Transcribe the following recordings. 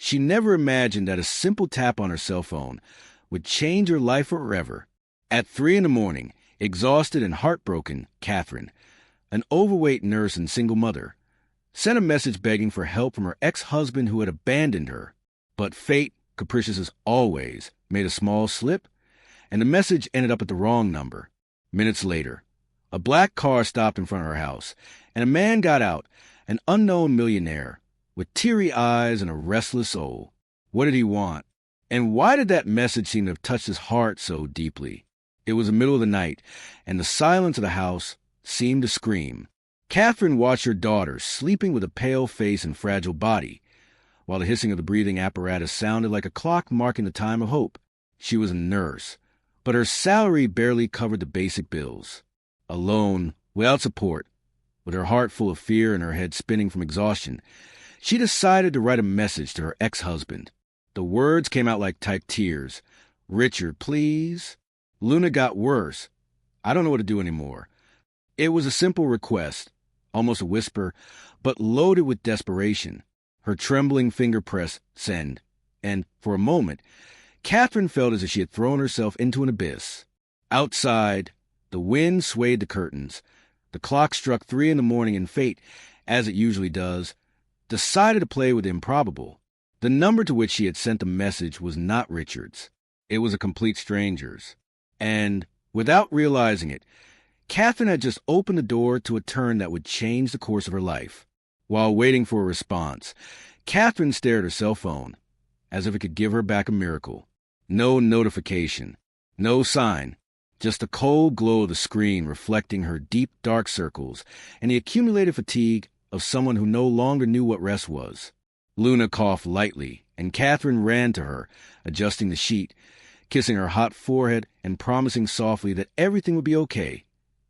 She never imagined that a simple tap on her cell phone would change her life forever. At 3 in the morning, exhausted and heartbroken, Catherine, an overweight nurse and single mother, sent a message begging for help from her ex-husband who had abandoned her. But fate, capricious as always, made a small slip, and the message ended up at the wrong number. Minutes later, a black car stopped in front of her house, and a man got out, an unknown millionaire, with teary eyes and a restless soul. What did he want? And why did that message seem to have touched his heart so deeply? It was the middle of the night, and the silence of the house seemed to scream. Catherine watched her daughter sleeping with a pale face and fragile body, while the hissing of the breathing apparatus sounded like a clock marking the time of hope. She was a nurse, but her salary barely covered the basic bills. Alone, without support, with her heart full of fear and her head spinning from exhaustion, she decided to write a message to her ex-husband. The words came out like typed tears. "Richard, please. Luna got worse. I don't know what to do anymore." It was a simple request, almost a whisper, but loaded with desperation. Her trembling finger pressed send, and, for a moment, Catherine felt as if she had thrown herself into an abyss. Outside, the wind swayed the curtains. The clock struck 3 in the morning, and fate, as it usually does, decided to play with the improbable. The number to which she had sent the message was not Richard's. It was a complete stranger's. And, without realizing it, Catherine had just opened the door to a turn that would change the course of her life. While waiting for a response, Catherine stared at her cell phone, as if it could give her back a miracle. No notification, no sign, just the cold glow of the screen reflecting her deep, dark circles and the accumulated fatigue of someone who no longer knew what rest was. Luna coughed lightly, and Catherine ran to her, adjusting the sheet, kissing her hot forehead and promising softly that everything would be okay,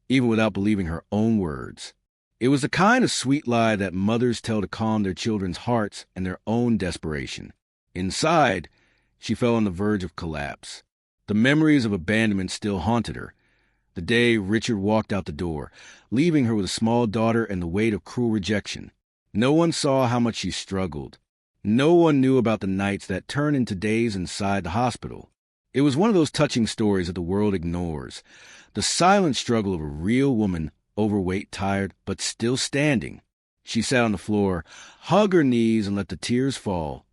even without believing her own words. It was the kind of sweet lie that mothers tell to calm their children's hearts and their own desperation. Inside, she fell on the verge of collapse. The memories of abandonment still haunted her. The day Richard walked out the door, leaving her with a small daughter and the weight of cruel rejection. No one saw how much she struggled. No one knew about the nights that turned into days inside the hospital. It was one of those touching stories that the world ignores. The silent struggle of a real woman, overweight, tired, but still standing. She sat on the floor, hugged her knees, and let the tears fall,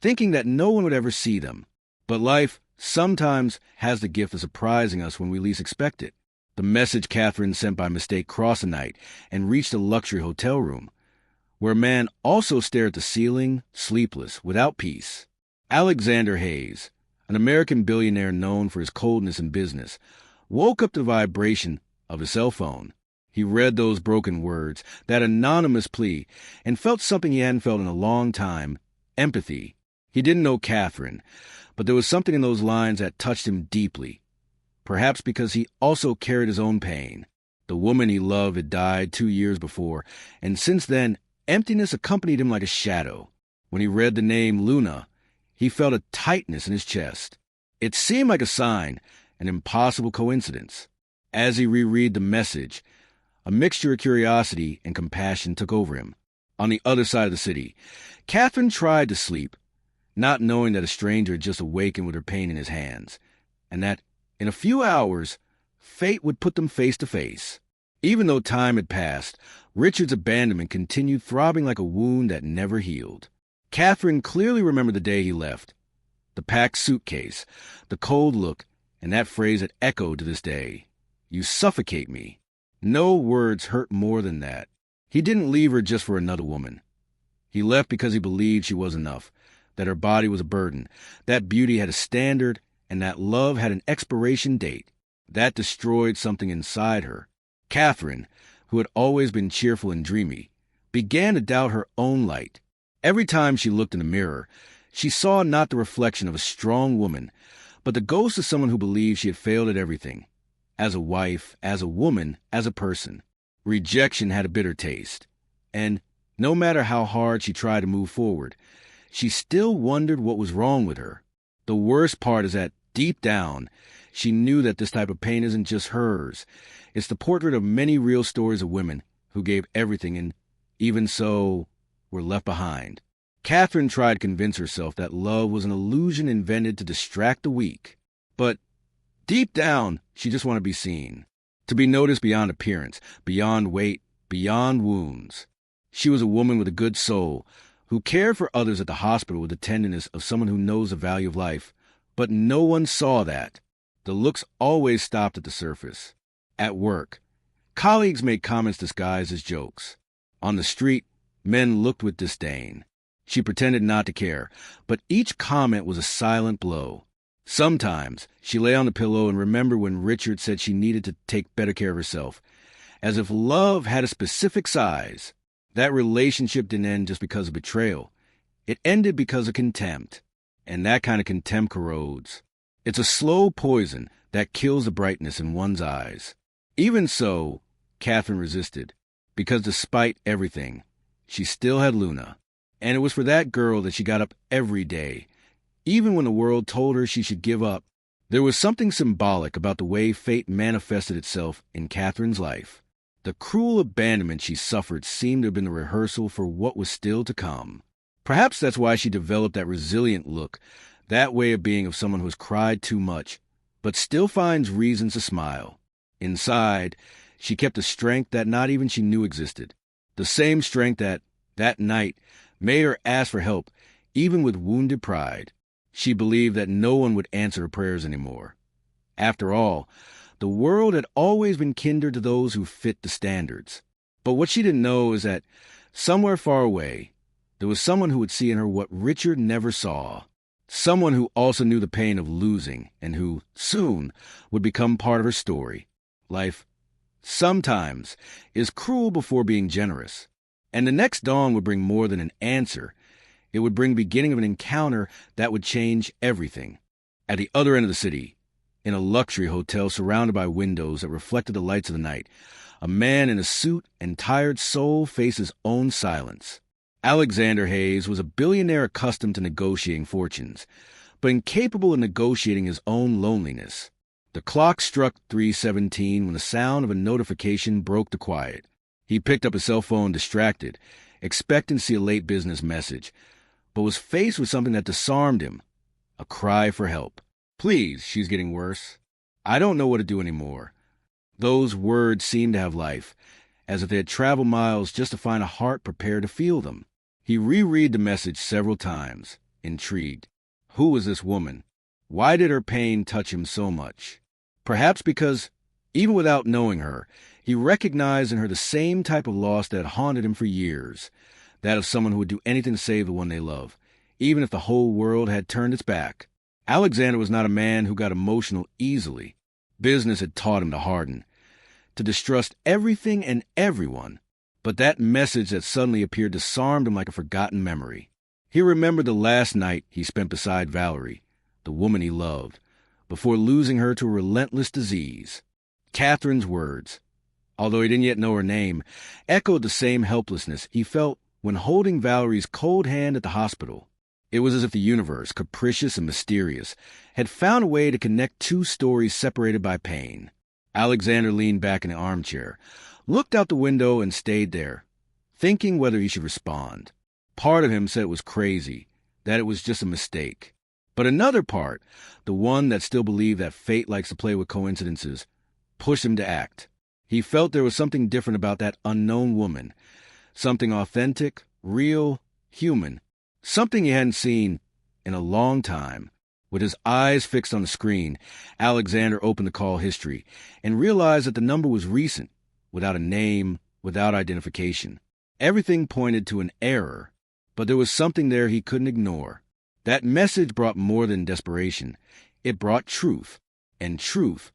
thinking that no one would ever see them. But life sometimes has the gift of surprising us when we least expect it. The message Catherine sent by mistake crossed the night and reached a luxury hotel room, where a man also stared at the ceiling, sleepless, without peace. Alexander Hayes, an American billionaire known for his coldness in business, woke up to the vibration of his cell phone. He read those broken words, that anonymous plea, and felt something he hadn't felt in a long time: empathy. He didn't know Catherine, but there was something in those lines that touched him deeply, perhaps because he also carried his own pain. The woman he loved had died 2 years before, and since then, emptiness accompanied him like a shadow. When he read the name Luna, he felt a tightness in his chest. It seemed like a sign, an impossible coincidence. As he reread the message, a mixture of curiosity and compassion took over him. On the other side of the city, Catherine tried to sleep, not knowing that a stranger had just awakened with her pain in his hands, and that, in a few hours, fate would put them face to face. Even though time had passed, Richard's abandonment continued throbbing like a wound that never healed. Catherine clearly remembered the day he left, the packed suitcase, the cold look, and that phrase that echoed to this day: "You suffocate me." No words hurt more than that. He didn't leave her just for another woman. He left because he believed she was enough, that her body was a burden, that beauty had a standard, and that love had an expiration date. That destroyed something inside her. Catherine, who had always been cheerful and dreamy, began to doubt her own light. Every time she looked in the mirror, she saw not the reflection of a strong woman, but the ghost of someone who believed she had failed at everything. As a wife, as a woman, as a person. Rejection had a bitter taste. And no matter how hard she tried to move forward, she still wondered what was wrong with her. The worst part is that, deep down, she knew that this type of pain isn't just hers. It's the portrait of many real stories of women who gave everything and, even so, were left behind. Catherine tried to convince herself that love was an illusion invented to distract the weak. But deep down, she just wanted to be seen, to be noticed beyond appearance, beyond weight, beyond wounds. She was a woman with a good soul, who cared for others at the hospital with the tenderness of someone who knows the value of life. But no one saw that. The looks always stopped at the surface. At work, colleagues made comments disguised as jokes. On the street, men looked with disdain. She pretended not to care, but each comment was a silent blow. Sometimes she lay on the pillow and remembered when Richard said she needed to take better care of herself, as if love had a specific size. That relationship didn't end just because of betrayal. It ended because of contempt, and that kind of contempt corrodes. It's a slow poison that kills the brightness in one's eyes. Even so, Catherine resisted, because despite everything, she still had Luna. And it was for that girl that she got up every day. Even when the world told her she should give up, there was something symbolic about the way fate manifested itself in Catherine's life. The cruel abandonment she suffered seemed to have been the rehearsal for what was still to come. Perhaps that's why she developed that resilient look, that way of being of someone who has cried too much, but still finds reasons to smile. Inside, she kept a strength that not even she knew existed. The same strength that night, made her ask for help, even with wounded pride. She believed that no one would answer her prayers anymore. After all, the world had always been kinder to those who fit the standards. But what she didn't know is that, somewhere far away, there was someone who would see in her what Richard never saw. Someone who also knew the pain of losing, and who, soon, would become part of her story. Life, sometimes, is cruel before being generous. And the next dawn would bring more than an answer. It would bring the beginning of an encounter that would change everything. At the other end of the city, in a luxury hotel surrounded by windows that reflected the lights of the night, a man in a suit and tired soul faced his own silence. Alexander Hayes was a billionaire accustomed to negotiating fortunes, but incapable of negotiating his own loneliness. The clock struck 3:17 when the sound of a notification broke the quiet. He picked up his cell phone distracted, expecting to see a late business message, but was faced with something that disarmed him. A cry for help. "Please, she's getting worse. I don't know what to do anymore." Those words seemed to have life, as if they had traveled miles just to find a heart prepared to feel them. He reread the message several times, intrigued. Who was this woman? Why did her pain touch him so much? Perhaps because, even without knowing her, he recognized in her the same type of loss that had haunted him for years, that of someone who would do anything to save the one they love, even if the whole world had turned its back. Alexander was not a man who got emotional easily. Business had taught him to harden, to distrust everything and everyone, but that message that suddenly appeared disarmed him like a forgotten memory. He remembered the last night he spent beside Valerie, the woman he loved, before losing her to a relentless disease. Catherine's words, although he didn't yet know her name, echoed the same helplessness he felt when holding Valerie's cold hand at the hospital. It was as if the universe, capricious and mysterious, had found a way to connect two stories separated by pain. Alexander leaned back in the armchair, looked out the window, and stayed there, thinking whether he should respond. Part of him said it was crazy, that it was just a mistake. But another part, the one that still believed that fate likes to play with coincidences, pushed him to act. He felt there was something different about that unknown woman, something authentic, real, human, something he hadn't seen in a long time. With his eyes fixed on the screen, Alexander opened the call history and realized that the number was recent, without a name, without identification. Everything pointed to an error, but there was something there he couldn't ignore. That message brought more than desperation. It brought truth, and truth,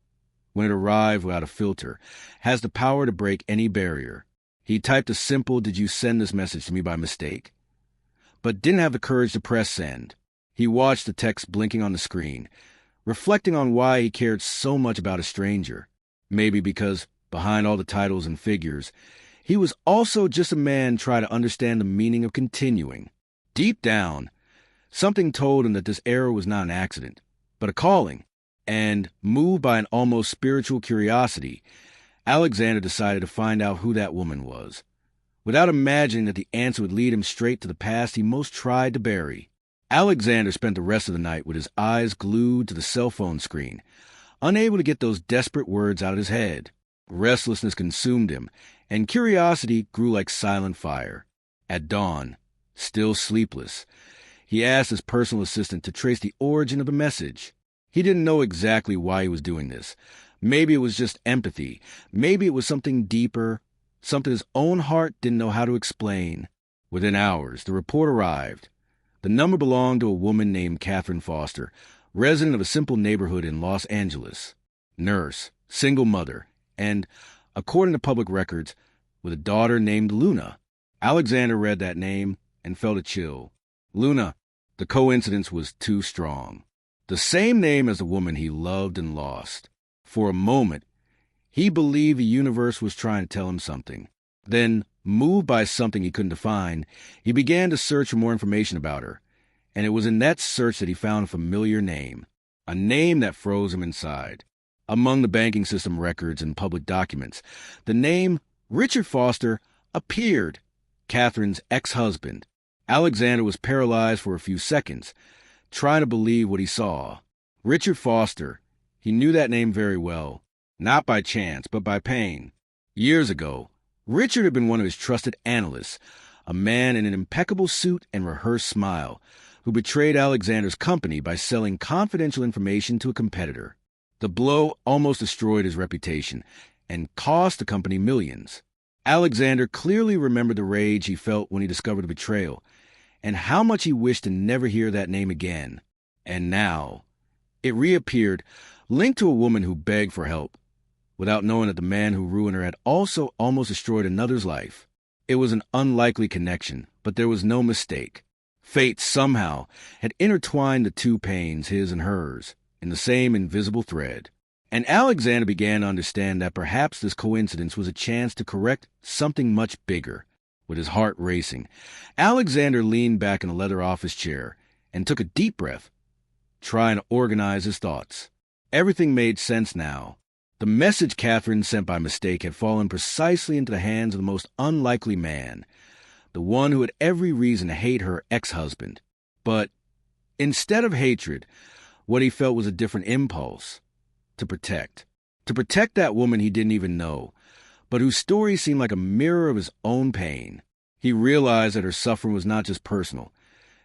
when it arrived without a filter, has the power to break any barrier. He typed a simple, "Did you send this message to me by mistake?" but didn't have the courage to press send. He watched the text blinking on the screen, reflecting on why he cared so much about a stranger. Maybe because, behind all the titles and figures, he was also just a man trying to understand the meaning of continuing. Deep down, something told him that this error was not an accident, but a calling. And, moved by an almost spiritual curiosity, Alexander decided to find out who that woman was. without imagining that the answer would lead him straight to the past he most tried to bury. Alexander spent the rest of the night with his eyes glued to the cell phone screen, unable to get those desperate words out of his head. Restlessness consumed him, and curiosity grew like silent fire. At dawn, still sleepless, he asked his personal assistant to trace the origin of the message. He didn't know exactly why he was doing this. Maybe it was just empathy. Maybe it was something deeper, something his own heart didn't know how to explain. Within hours, the report arrived. The number belonged to a woman named Catherine Foster, resident of a simple neighborhood in Los Angeles. Nurse, single mother, and, according to public records, with a daughter named Luna. Alexander read that name and felt a chill. Luna. The coincidence was too strong. The same name as the woman he loved and lost. For a moment, he believed the universe was trying to tell him something. Then, moved by something he couldn't define, he began to search for more information about her. And it was in that search that he found a familiar name. A name that froze him inside. Among the banking system records and public documents, the name Richard Foster appeared. Catherine's ex-husband. Alexander was paralyzed for a few seconds, trying to believe what he saw. Richard Foster. He knew that name very well. Not by chance, but by pain. Years ago, Richard had been one of his trusted analysts, a man in an impeccable suit and rehearsed smile, who betrayed Alexander's company by selling confidential information to a competitor. The blow almost destroyed his reputation and cost the company millions. Alexander clearly remembered the rage he felt when he discovered the betrayal, and how much he wished to never hear that name again. And now, it reappeared, linked to a woman who begged for help, without knowing that the man who ruined her had also almost destroyed another's life. It was an unlikely connection, but there was no mistake. Fate somehow had intertwined the two pains, his and hers, in the same invisible thread. And Alexander began to understand that perhaps this coincidence was a chance to correct something much bigger. With his heart racing, Alexander leaned back in a leather office chair and took a deep breath, trying to organize his thoughts. Everything made sense now. The message Catherine sent by mistake had fallen precisely into the hands of the most unlikely man, the one who had every reason to hate her ex-husband. But instead of hatred, what he felt was a different impulse. To protect. To protect that woman he didn't even know, but whose story seemed like a mirror of his own pain. He realized that her suffering was not just personal.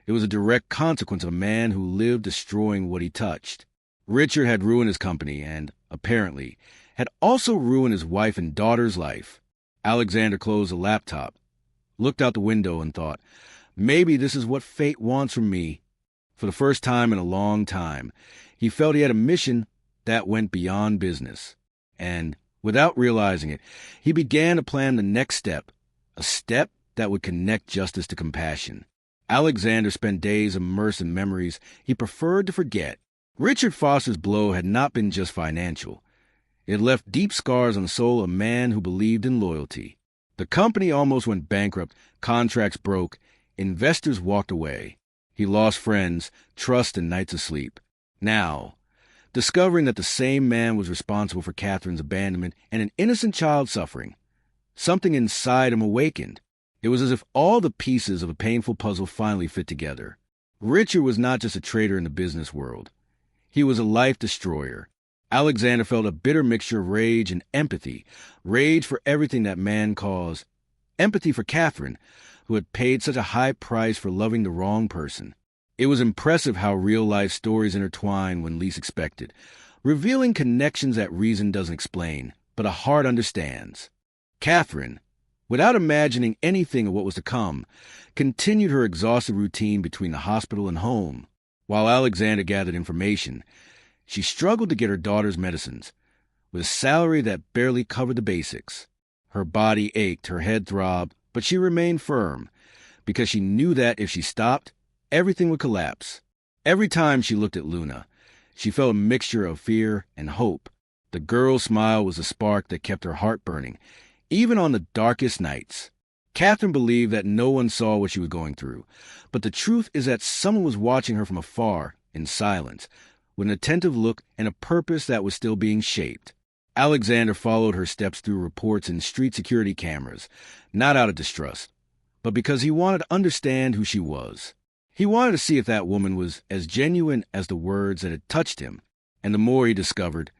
It was a direct consequence of a man who lived destroying what he touched. Richard had ruined his company and, apparently, had also ruined his wife and daughter's life. Alexander closed the laptop, looked out the window and thought, maybe this is what fate wants from me. For the first time in a long time, he felt he had a mission that went beyond business. And, without realizing it, he began to plan the next step, a step that would connect justice to compassion. Alexander spent days immersed in memories he preferred to forget. Richard Foster's blow had not been just financial. It left deep scars on the soul of a man who believed in loyalty. The company almost went bankrupt, contracts broke, investors walked away. He lost friends, trust, and nights of sleep. Now, discovering that the same man was responsible for Catherine's abandonment and an innocent child suffering, something inside him awakened. It was as if all the pieces of a painful puzzle finally fit together. Richard was not just a traitor in the business world. He was a life destroyer. Alexander felt a bitter mixture of rage and empathy. Rage for everything that man caused. Empathy for Catherine, who had paid such a high price for loving the wrong person. It was impressive how real-life stories intertwine when least expected, revealing connections that reason doesn't explain, but a heart understands. Catherine, without imagining anything of what was to come, continued her exhaustive routine between the hospital and home. While Alexander gathered information, she struggled to get her daughter's medicines, with a salary that barely covered the basics. Her body ached, her head throbbed, but she remained firm, because she knew that if she stopped, everything would collapse. Every time she looked at Luna, she felt a mixture of fear and hope. The girl's smile was a spark that kept her heart burning, even on the darkest nights. Catherine believed that no one saw what she was going through, but the truth is that someone was watching her from afar, in silence, with an attentive look and a purpose that was still being shaped. Alexander followed her steps through reports and street security cameras, not out of distrust, but because he wanted to understand who she was. He wanted to see if that woman was as genuine as the words that had touched him, and the more he discovered,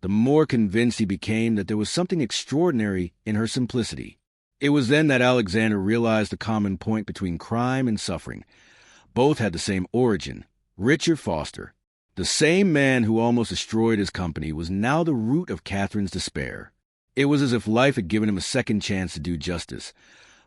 the more convinced he became that there was something extraordinary in her simplicity. It was then that Alexander realized the common point between crime and suffering. Both had the same origin, Richard Foster. The same man who almost destroyed his company was now the root of Catherine's despair. It was as if life had given him a second chance to do justice,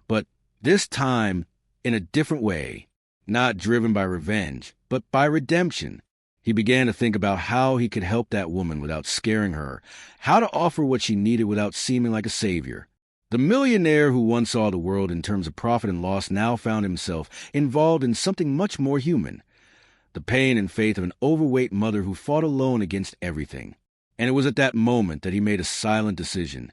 but this time in a different way, not driven by revenge, but by redemption. He began to think about how he could help that woman without scaring her, how to offer what she needed without seeming like a savior. The millionaire who once saw the world in terms of profit and loss now found himself involved in something much more human. The pain and faith of an overweight mother who fought alone against everything. And it was at that moment that he made a silent decision.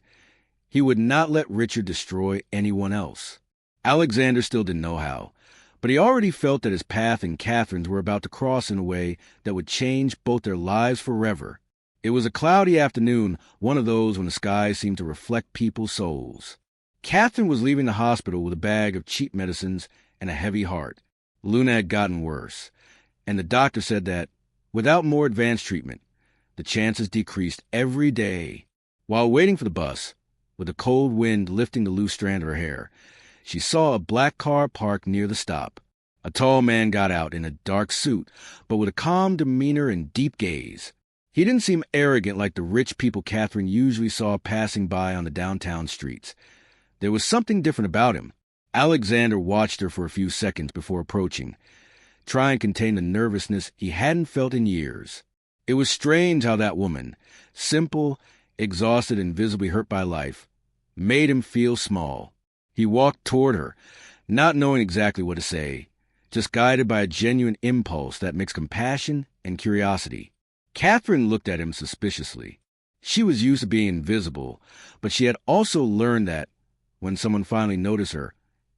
He would not let Richard destroy anyone else. Alexander still didn't know how, but he already felt that his path and Catherine's were about to cross in a way that would change both their lives forever. It was a cloudy afternoon, one of those when the skies seemed to reflect people's souls. Catherine was leaving the hospital with a bag of cheap medicines and a heavy heart. Luna had gotten worse, and the doctor said that, without more advanced treatment, the chances decreased every day. While waiting for the bus, with the cold wind lifting the loose strand of her hair, she saw a black car parked near the stop. A tall man got out in a dark suit, but with a calm demeanor and deep gaze. He didn't seem arrogant like the rich people Catherine usually saw passing by on the downtown streets. There was something different about him. Alexander watched her for a few seconds before approaching, trying to contain the nervousness he hadn't felt in years. It was strange how that woman, simple, exhausted, and visibly hurt by life, made him feel small. He walked toward her, not knowing exactly what to say, just guided by a genuine impulse that mixed compassion and curiosity. Catherine looked at him suspiciously. She was used to being invisible, but she had also learned that, when someone finally noticed her,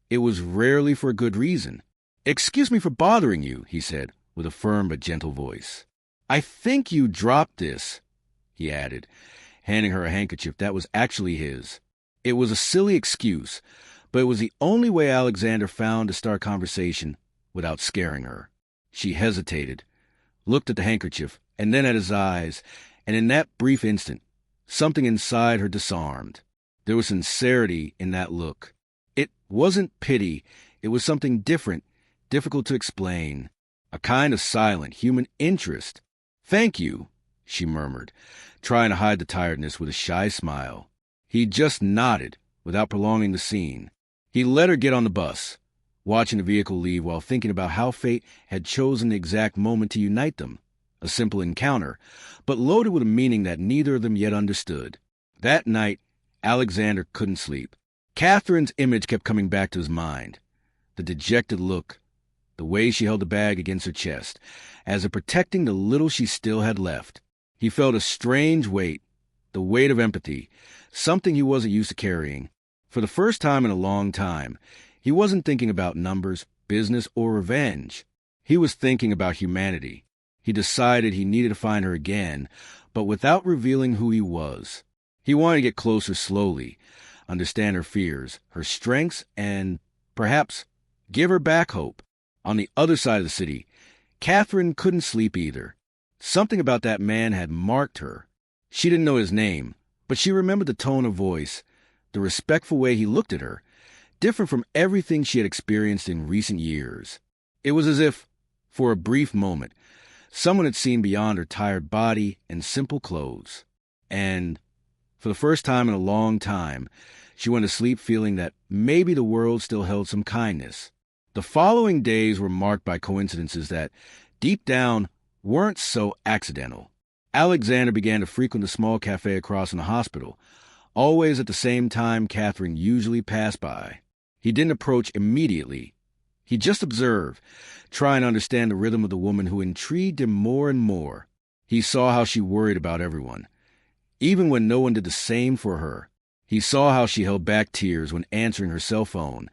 it was rarely for a good reason. "Excuse me for bothering you," he said, with a firm but gentle voice. "I think you dropped this," he added, handing her a handkerchief that was actually his. It was a silly excuse, but it was the only way Alexander found to start conversation without scaring her. She hesitated, looked at the handkerchief, and then at his eyes, and in that brief instant, something inside her disarmed. There was sincerity in that look. It wasn't pity, it was something different, difficult to explain, a kind of silent, human interest. "Thank you," she murmured, trying to hide the tiredness with a shy smile. He just nodded, without prolonging the scene. He let her get on the bus, watching the vehicle leave while thinking about how fate had chosen the exact moment to unite them. A simple encounter, but loaded with a meaning that neither of them yet understood. That night, Alexander couldn't sleep. Catherine's image kept coming back to his mind. The dejected look, the way she held the bag against her chest, as if protecting the little she still had left. He felt a strange weight, the weight of empathy, something he wasn't used to carrying. For the first time in a long time, he wasn't thinking about numbers, business, or revenge. He was thinking about humanity. He decided he needed to find her again, but without revealing who he was. He wanted to get closer slowly, understand her fears, her strengths, and, perhaps, give her back hope. On the other side of the city, Catherine couldn't sleep either. Something about that man had marked her. She didn't know his name, but she remembered the tone of voice, the respectful way he looked at her, different from everything she had experienced in recent years. It was as if, for a brief moment, someone had seen beyond her tired body and simple clothes. And, for the first time in a long time, she went to sleep feeling that maybe the world still held some kindness. The following days were marked by coincidences that, deep down, weren't so accidental. Alexander began to frequent the small cafe across from the hospital, always at the same time Catherine usually passed by. He didn't approach immediately. He just observed, trying to understand the rhythm of the woman who intrigued him more and more. He saw how she worried about everyone, even when no one did the same for her. He saw how she held back tears when answering her cell phone,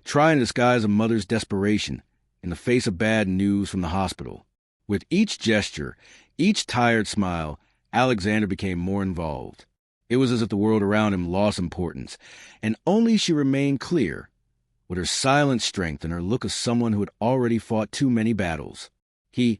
trying to disguise a mother's desperation in the face of bad news from the hospital. With each gesture, each tired smile, Alexander became more involved. It was as if the world around him lost importance, and only she remained clear, with her silent strength and her look of someone who had already fought too many battles. He,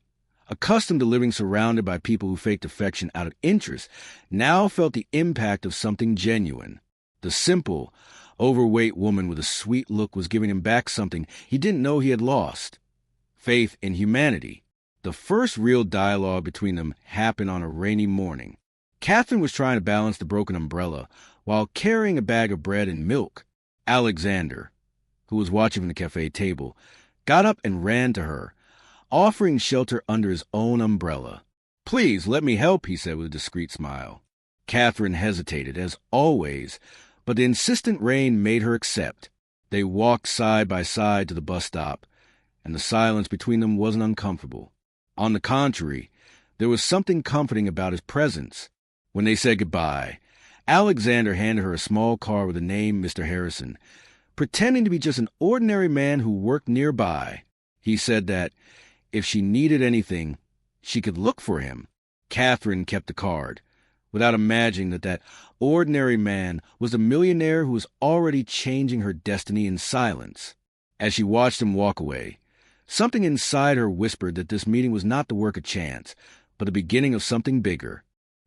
accustomed to living surrounded by people who faked affection out of interest, now felt the impact of something genuine. The simple, overweight woman with a sweet look was giving him back something he didn't know he had lost: faith in humanity. The first real dialogue between them happened on a rainy morning. Catherine was trying to balance the broken umbrella while carrying a bag of bread and milk. Alexander, who was watching from the cafe table, got up and ran to her, offering shelter under his own umbrella. "Please, let me help," he said with a discreet smile. Catherine hesitated, as always, but the insistent rain made her accept. They walked side by side to the bus stop, and the silence between them wasn't uncomfortable. On the contrary, there was something comforting about his presence. When they said goodbye, Alexander handed her a small card with the name Mr. Harrison, pretending to be just an ordinary man who worked nearby. He said that if she needed anything, she could look for him. Catherine kept the card, without imagining that ordinary man was a millionaire who was already changing her destiny in silence. As she watched him walk away, something inside her whispered that this meeting was not the work of chance, but the beginning of something bigger.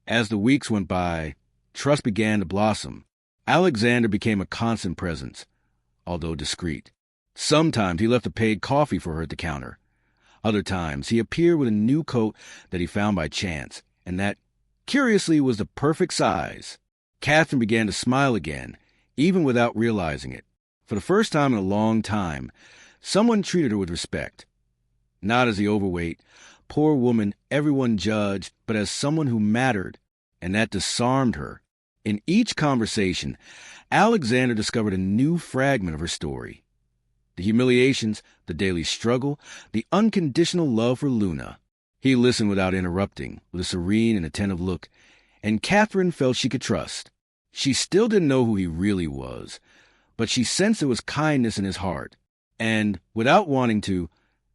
As the weeks went by, trust began to blossom. Alexander became a constant presence, although discreet. Sometimes he left a paid coffee for her at the counter. Other times he appeared with a new coat that he found by chance, and that, curiously, was the perfect size. Catherine began to smile again, even without realizing it. For the first time in a long time, someone treated her with respect. Not as the overweight, poor woman everyone judged, but as someone who mattered, and that disarmed her. In each conversation, Alexander discovered a new fragment of her story. The humiliations, the daily struggle, the unconditional love for Luna. He listened without interrupting, with a serene and attentive look, and Catherine felt she could trust. She still didn't know who he really was, but she sensed there was kindness in his heart, and, without wanting to,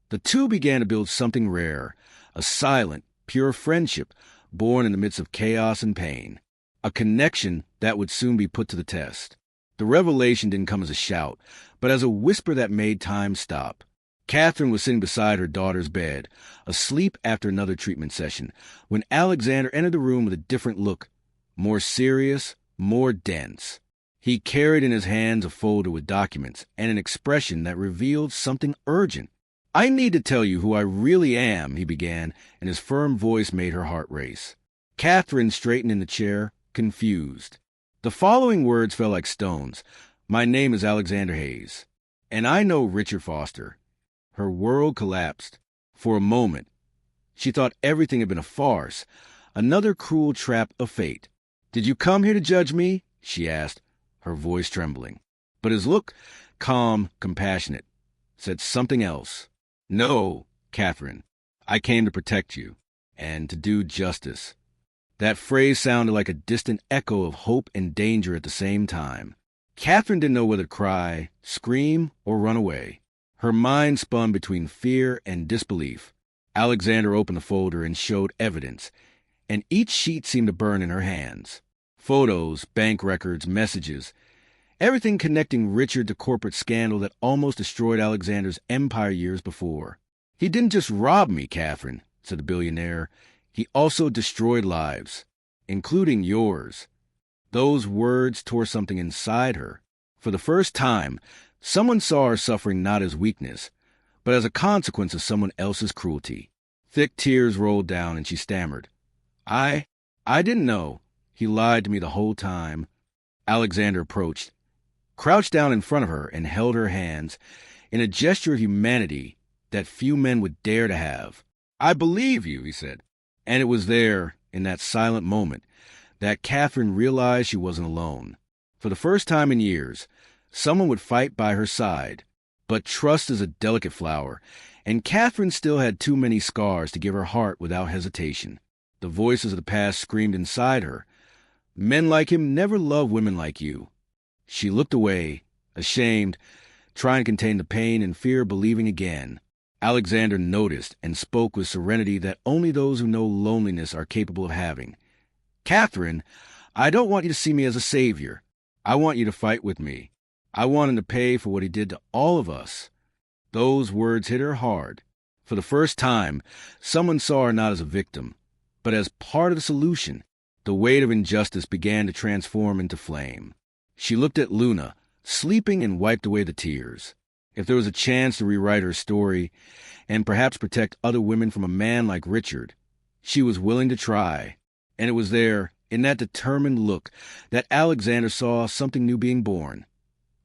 the two began to build something rare, a silent, pure friendship born in the midst of chaos and pain, a connection that would soon be put to the test. The revelation didn't come as a shout, but as a whisper that made time stop. Catherine was sitting beside her daughter's bed, asleep after another treatment session, when Alexander entered the room with a different look, more serious, more dense. He carried in his hands a folder with documents and an expression that revealed something urgent. "I need to tell you who I really am," he began, and his firm voice made her heart race. Catherine straightened in the chair, confused. The following words fell like stones. "My name is Alexander Hayes, and I know Richard Foster." Her world collapsed. For a moment, she thought everything had been a farce, another cruel trap of fate. "Did you come here to judge me?" she asked, her voice trembling. But his look, calm, compassionate, said something else. "No, Catherine, I came to protect you, and to do justice." That phrase sounded like a distant echo of hope and danger at the same time. Catherine didn't know whether to cry, scream, or run away. Her mind spun between fear and disbelief. Alexander opened the folder and showed evidence, and each sheet seemed to burn in her hands. Photos, bank records, messages, everything connecting Richard to corporate scandal that almost destroyed Alexander's empire years before. "He didn't just rob me, Catherine," said the billionaire. "He also destroyed lives, including yours." Those words tore something inside her. For the first time, someone saw her suffering not as weakness, but as a consequence of someone else's cruelty. Thick tears rolled down, and she stammered, I didn't know. He lied to me the whole time." Alexander approached, crouched down in front of her, and held her hands in a gesture of humanity that few men would dare to have. "I believe you," he said. And it was there, in that silent moment, that Catherine realized she wasn't alone. For the first time in years, someone would fight by her side. But trust is a delicate flower, and Catherine still had too many scars to give her heart without hesitation. The voices of the past screamed inside her, "Men like him never loved women like you." She looked away, ashamed, trying to contain the pain and fear of believing again. Alexander noticed and spoke with serenity that only those who know loneliness are capable of having. "Catherine, I don't want you to see me as a savior. I want you to fight with me. I want him to pay for what he did to all of us." Those words hit her hard. For the first time, someone saw her not as a victim, but as part of the solution. The weight of injustice began to transform into flame. She looked at Luna, sleeping, and wiped away the tears. If there was a chance to rewrite her story and perhaps protect other women from a man like Richard, she was willing to try. And it was there, in that determined look, that Alexander saw something new being born.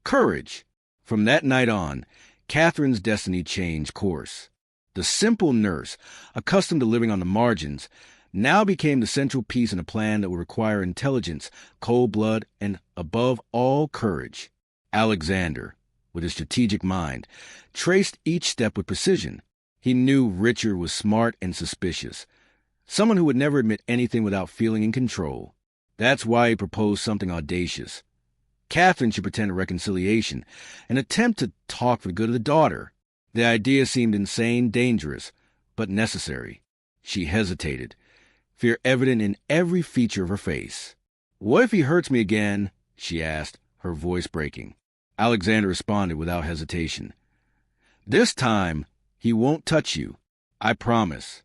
Courage. From that night on, Catherine's destiny changed course. The simple nurse, accustomed to living on the margins, now became the central piece in a plan that would require intelligence, cold blood, and, above all, courage. Alexander, with his strategic mind, traced each step with precision. He knew Richard was smart and suspicious, someone who would never admit anything without feeling in control. That's why he proposed something audacious. Catherine should pretend a reconciliation, an attempt to talk for the good of the daughter. The idea seemed insane, dangerous, but necessary. She hesitated, fear evident in every feature of her face. "What if he hurts me again?" she asked, her voice breaking. Alexander responded without hesitation. "This time, he won't touch you. I promise."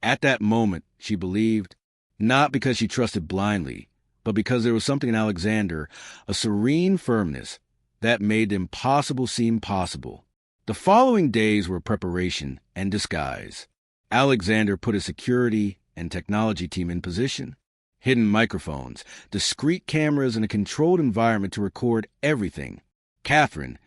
At that moment, she believed, not because she trusted blindly, but because there was something in Alexander, a serene firmness, that made the impossible seem possible. The following days were preparation and disguise. Alexander put a security and technology team in position. Hidden microphones, discreet cameras, and a controlled environment to record everything. Catherine,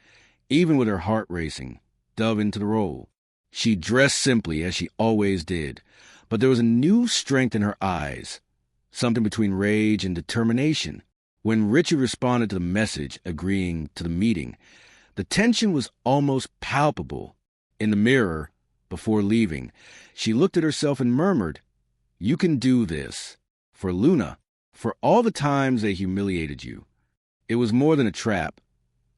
even with her heart racing, dove into the role. She dressed simply, as she always did, but there was a new strength in her eyes, something between rage and determination. When Richard responded to the message, agreeing to the meeting, the tension was almost palpable. In the mirror, before leaving, she looked at herself and murmured, "You can do this. For Luna, for all the times they humiliated you." It was more than a trap.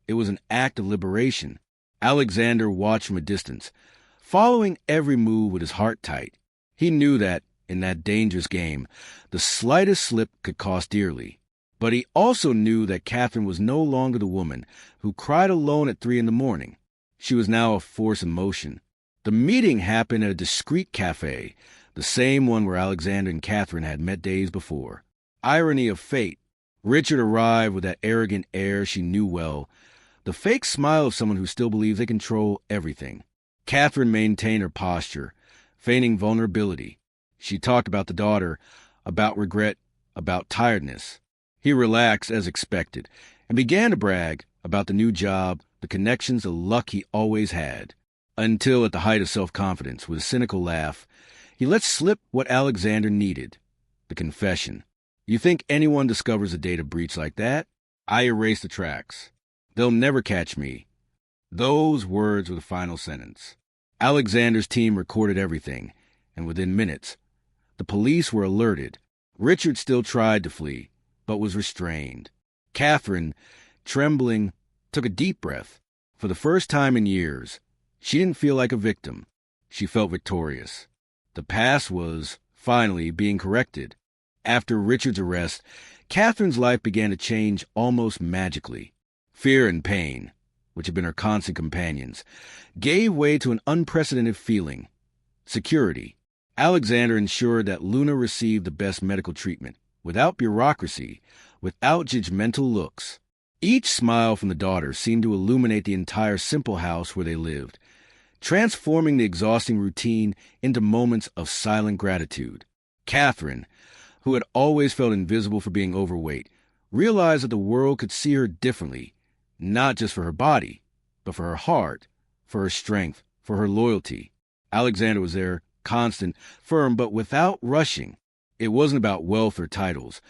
It was an act of liberation. Alexander watched from a distance, following every move with his heart tight. He knew that, in that dangerous game, the slightest slip could cost dearly. But he also knew that Catherine was no longer the woman who cried alone at 3 a.m. She was now a force in motion. The meeting happened at a discreet cafe, the same one where Alexander and Catherine had met days before. Irony of fate. Richard arrived with that arrogant air she knew well, the fake smile of someone who still believes they control everything. Catherine maintained her posture, feigning vulnerability. She talked about the daughter, about regret, about tiredness. He relaxed as expected, and began to brag about the new job, the connections, the luck he always had. Until, at the height of self-confidence, with a cynical laugh, he let slip what Alexander needed, the confession. "You think anyone discovers a data breach like that? I erase the tracks. They'll never catch me." Those words were the final sentence. Alexander's team recorded everything, and within minutes, the police were alerted. Richard still tried to flee, but was restrained. Catherine, trembling, took a deep breath. For the first time in years, she didn't feel like a victim. She felt victorious. The past was, finally, being corrected. After Richard's arrest, Catherine's life began to change almost magically. Fear and pain, which had been her constant companions, gave way to an unprecedented feeling: security. Alexander ensured that Luna received the best medical treatment, without bureaucracy, without judgmental looks. Each smile from the daughter seemed to illuminate the entire simple house where they lived, transforming the exhausting routine into moments of silent gratitude. Catherine, who had always felt invisible for being overweight, realized that the world could see her differently, not just for her body, but for her heart, for her strength, for her loyalty. Alexander was there, constant, firm, but without rushing. It wasn't about wealth or titles,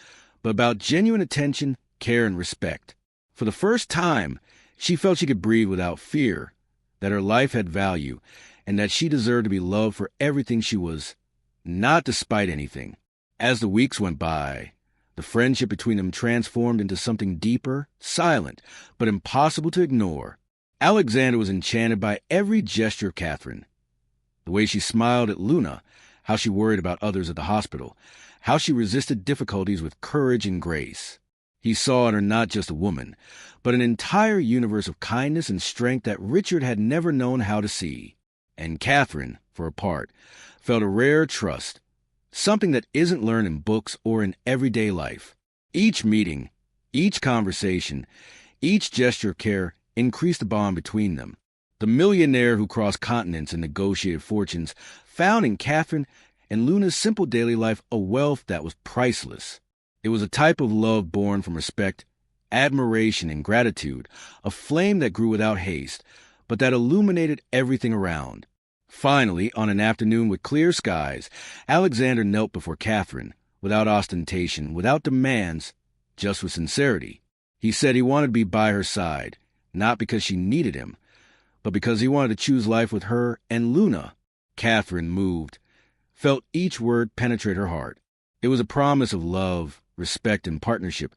but about genuine attention, care, and respect. For the first time, she felt she could breathe without fear, that her life had value, and that she deserved to be loved for everything she was, not despite anything. As the weeks went by, the friendship between them transformed into something deeper, silent, but impossible to ignore. Alexander was enchanted by every gesture of Catherine. The way she smiled at Luna, how she worried about others at the hospital, how she resisted difficulties with courage and grace. He saw in her not just a woman, but an entire universe of kindness and strength that Richard had never known how to see. And Catherine, for her part, felt a rare trust, something that isn't learned in books or in everyday life. Each meeting, each conversation, each gesture of care increased the bond between them. The millionaire who crossed continents and negotiated fortunes found in Catherine and Luna's simple daily life a wealth that was priceless. It was a type of love born from respect, admiration, and gratitude, a flame that grew without haste, but that illuminated everything around. Finally, on an afternoon with clear skies, Alexander knelt before Catherine, without ostentation, without demands, just with sincerity. He said he wanted to be by her side, not because she needed him, but because he wanted to choose life with her and Luna. Catherine, moved, felt each word penetrate her heart. It was a promise of love, respect, and partnership,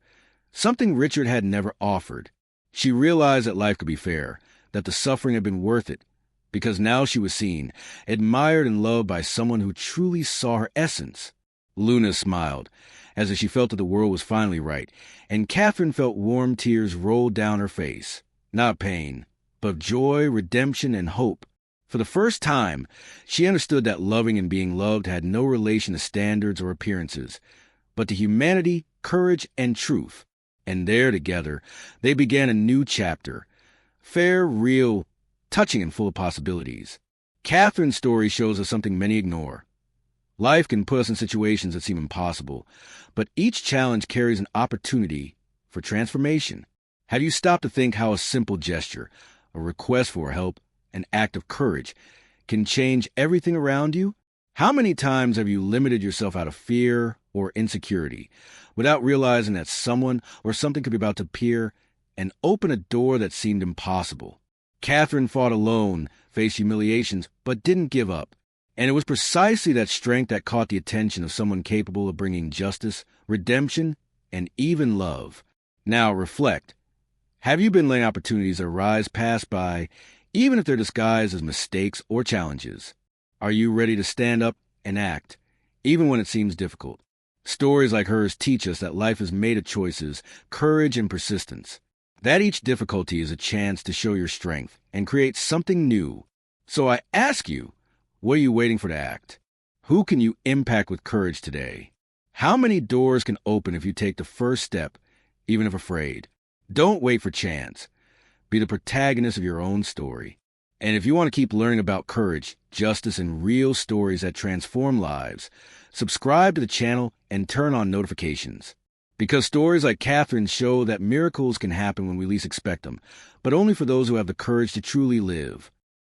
something Richard had never offered. She realized that life could be fair, that the suffering had been worth it, because now she was seen, admired, and loved by someone who truly saw her essence. Luna smiled, as if she felt that the world was finally right, and Catherine felt warm tears roll down her face. Not pain, but joy, redemption, and hope. For the first time, she understood that loving and being loved had no relation to standards or appearances, but to humanity, courage, and truth. And there, together, they began a new chapter. Fair, real, touching, and full of possibilities. Catherine's story shows us something many ignore. Life can put us in situations that seem impossible, but each challenge carries an opportunity for transformation. Have you stopped to think how a simple gesture, a request for help, an act of courage, can change everything around you? How many times have you limited yourself out of fear or insecurity, without realizing that someone or something could be about to appear and open a door that seemed impossible? Catherine fought alone, faced humiliations, but didn't give up. And it was precisely that strength that caught the attention of someone capable of bringing justice, redemption, and even love. Now reflect. Have you been letting opportunities arise pass by, even if they're disguised as mistakes or challenges? Are you ready to stand up and act, even when it seems difficult? Stories like hers teach us that life is made of choices, courage, and persistence. That each difficulty is a chance to show your strength and create something new. So I ask you, what are you waiting for to act? Who can you impact with courage today? How many doors can open if you take the first step, even if afraid? Don't wait for chance. Be the protagonist of your own story. And if you want to keep learning about courage, justice, and real stories that transform lives, subscribe to the channel and turn on notifications. Because stories like Catherine's show that miracles can happen when we least expect them, but only for those who have the courage to truly live.